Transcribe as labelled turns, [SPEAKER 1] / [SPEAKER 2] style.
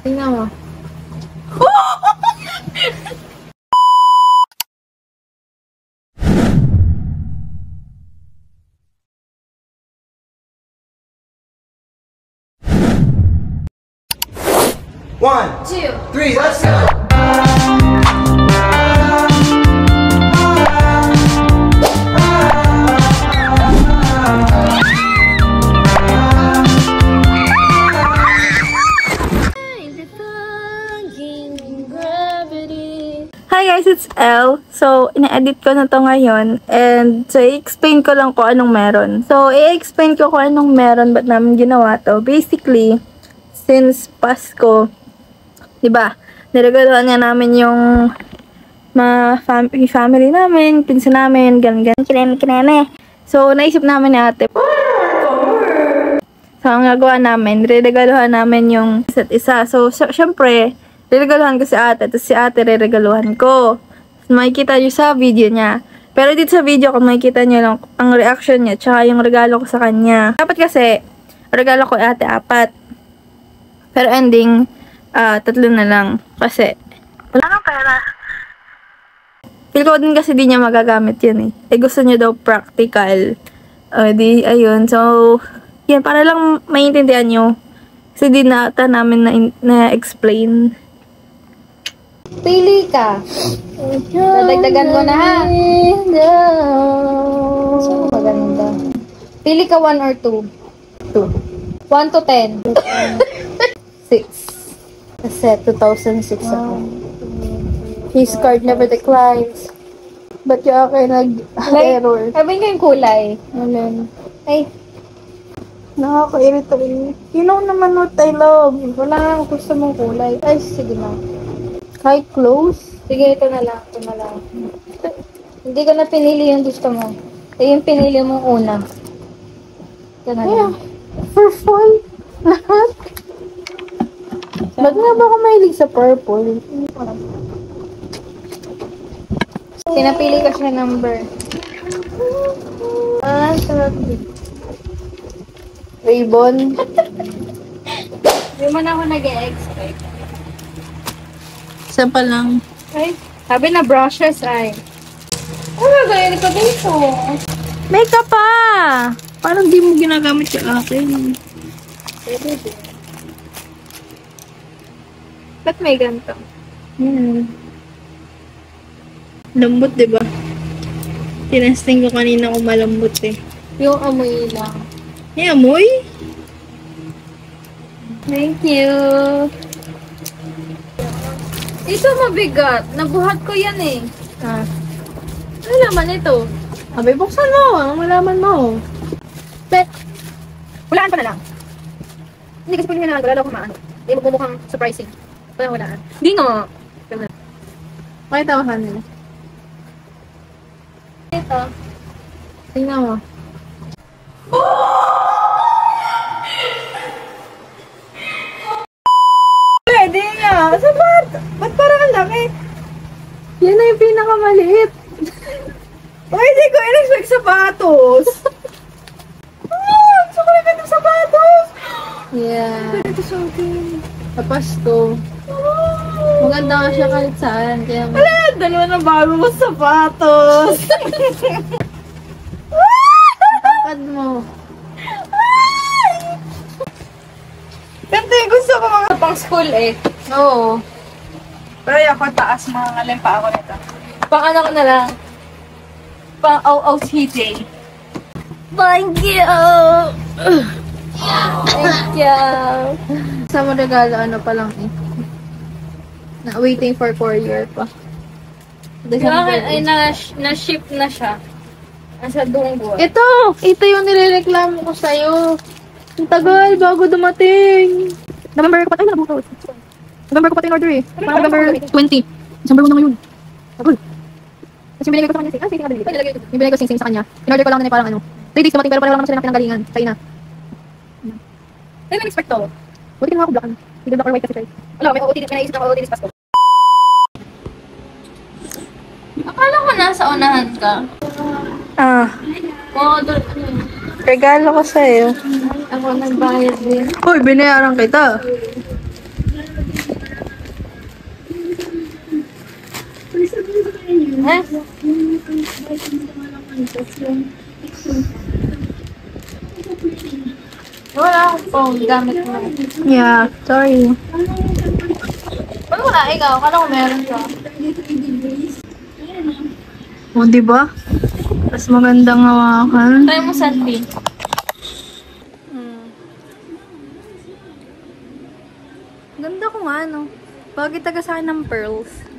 [SPEAKER 1] Tingnan mo.
[SPEAKER 2] One, two, three, let's go!
[SPEAKER 3] Hi guys, it's Elle. So, ina-edit ko na to ngayon. And, so, i-explain ko lang kung anong meron. So, i-explain ko kung anong meron, ba't namin ginawa to. Basically, since Pasko, diba, niregaluhan nga namin yung mga family namin, pinsan namin, ganun. Kineme. So, naisip namin ni ate. So, ang gagawa namin, niregaluhan namin yung isa't isa. So, syempre, regaluhan ko si ate, tapos si ate regaluhan ko. Makikita nyo sa video niya. Pero dito sa video, kung makikita nyo lang ang reaction niya, tsaka yung regalo ko sa kanya. Dapat kasi, regalo ko ate 4. Pero ending, 3 na lang. Kasi, wala nang pera. Feel ko din kasi di niya magagamit yun eh. Gusto niya daw practical. Ayun. So, yan, para lang maintindihan nyo. Kasi di na namin na-explain.
[SPEAKER 1] Pili ka. Dadagdagan mo na ha. So, maganda. Pili ka 1 or 2. 2. 1 to 10. 6. Kasi 2006 ako. His card never declines.
[SPEAKER 3] Ba't yung akin nag-error?
[SPEAKER 1] Sabihin ko yung kulay.
[SPEAKER 3] Alin?
[SPEAKER 1] Ay.
[SPEAKER 3] Nakaka-irita rin. You know naman what I love.
[SPEAKER 1] Wala nga ako gusto mong kulay. Ay, sige na.
[SPEAKER 3] Kahit close?
[SPEAKER 1] Sige, ito na lang. Ito na lang. Hindi ko na pinili yung gusto mo. Ito yung pinili mong una. Ito na lang.
[SPEAKER 3] For fun. Lahat. Ba't nga ba ako mahilig sa purple?
[SPEAKER 1] Pinapili ko siya number.
[SPEAKER 3] Sarap din. Ribbon.
[SPEAKER 1] Hindi mo na ako nag-e-expect.
[SPEAKER 3] Isa pa lang.
[SPEAKER 1] Ay, sabi na brushes ay. Ano gagawin ko dito?
[SPEAKER 3] Makeup pa! Parang di mo ginagamit yung akin.
[SPEAKER 1] Pwede din. Ba't may ganito?
[SPEAKER 3] Lambot, diba? Tinasting ko kanina kung malambot eh.
[SPEAKER 1] Yung amoy lang.
[SPEAKER 3] May amoy?
[SPEAKER 1] Thank you. Ito mabigat. Nabuhat ko yan eh. Ano naman ito?
[SPEAKER 3] Abay, buksan mo. Ang malaman mo.
[SPEAKER 1] Hulaan pa na lang. Hindi kasi pwede na lang. Wala lang kumaan. Hindi magmumukhang surprising. Wala hulaan. Hindi nga.
[SPEAKER 3] Pakita ko kanila.
[SPEAKER 1] Ito.
[SPEAKER 3] Tingnan mo. Pwede nga. Sabat! Ba't parang ang laki? Yan na yung pinakamaliit. Pwede ko in-expect sapatos. Gusto ko na ganito sapatos.
[SPEAKER 1] Yeah.
[SPEAKER 3] Pwede ito sa akin. Tapos to. Maganda nga siya kahit saan. Kaya wala, dalawa na bago mo sapatos. Takad mo. Ganito yung gusto ko mga
[SPEAKER 1] Pang school eh.
[SPEAKER 3] Oo. Pero ako taas mga ngalim pa ako nito.
[SPEAKER 1] Pang ano ko na lang. Pang OOTD.
[SPEAKER 3] Thank you!
[SPEAKER 1] Thank you.
[SPEAKER 3] Sa mo regalo, ano pa lang eh. Na waiting for courier pa.
[SPEAKER 1] Yung akin ay na-ship na siya. Nasa Dunggo.
[SPEAKER 3] Ito! Ito yung nirereklamo ko sa'yo. Ang tagal, bago dumating. November ko pa, ay nabuto. November ko pa yung order eh. Parang November 20. December 1 na ngayon. Tagal. Tapos yung binigay ko sa kanya, sige nga binigay. Yung binigay ko sing-sing sa kanya. In-order ko lang na parang ano. 3 days dumating pero pareho lang naman sila ng pinanggalingan. Kaya na.
[SPEAKER 1] Ay, may expect to.
[SPEAKER 3] Buti na ako black. Hindi black or white kasi guys.
[SPEAKER 1] Wala, may OOTD. May naisip na OOTD sa Pasko. Akala ko nasa unahan ka. Oo, doon.
[SPEAKER 3] Regalo ko sa'yo.
[SPEAKER 1] Ako nagbayad din.
[SPEAKER 3] Hoy, binayaran kita.
[SPEAKER 1] Ha? Wala akong phone. Gamit mo.
[SPEAKER 3] Yeah, sorry.
[SPEAKER 1] Wala wala, ikaw. Kala ko meron ka.
[SPEAKER 3] O, diba? Mas magandang hawakan.
[SPEAKER 1] Try mo selfie.
[SPEAKER 3] Ganda ko nga, no? Bagay taga sa akin ng pearls.